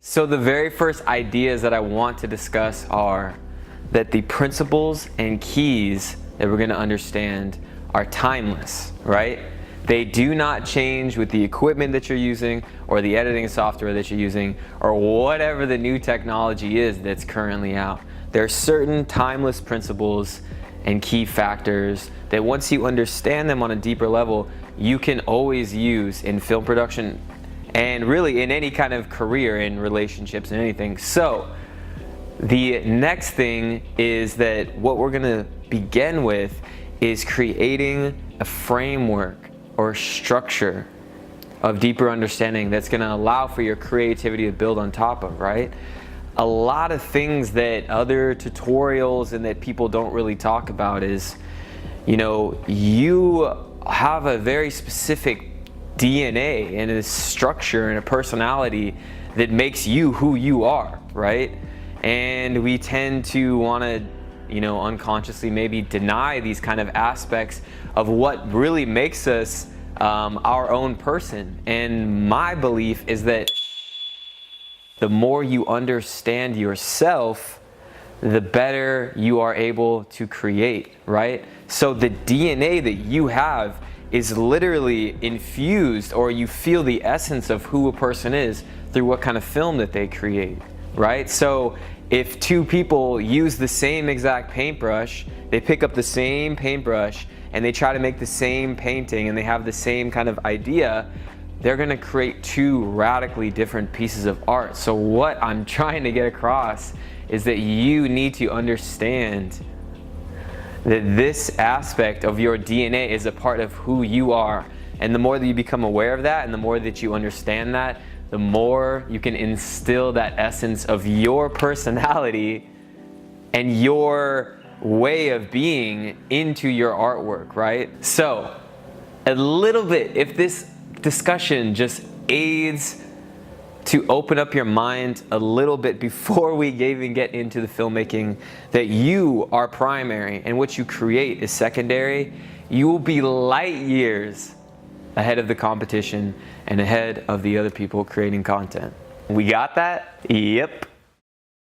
So the very first ideas that I want to discuss are that the principles and keys that we're going to understand are timeless, right? They do not change with the equipment that you're using or the editing software that you're using or whatever the new technology is that's currently out. There are certain timeless principles and key factors that once you understand them on a deeper level, you can always use in film production and really in any kind of career, in relationships and anything. So the next thing is that what we're gonna begin with is creating a framework or structure of deeper understanding that's gonna allow for your creativity to build on top of, right? A lot of things that other tutorials and that people don't really talk about is, you have a very specific DNA and a structure and a personality that makes you who you are, right? And we tend to want to, unconsciously maybe deny these kind of aspects of what really makes us our own person. And my belief is that the more you understand yourself, the better you are able to create, right? So the DNA that you have is literally infused, or you feel the essence of who a person is through what kind of film that they create, right? So if two people use the same exact paintbrush, they pick up the same paintbrush and they try to make the same painting and they have the same kind of idea, they're gonna create two radically different pieces of art. So what I'm trying to get across is that you need to understand that this aspect of your DNA is a part of who you are. And the more that you become aware of that and the more that you understand that, the more you can instill that essence of your personality and your way of being into your artwork, right? So a little bit, if this discussion just aids to open up your mind a little bit before we even get into the filmmaking, that you are primary and what you create is secondary, you will be light years ahead of the competition and ahead of the other people creating content. We got that? Yep.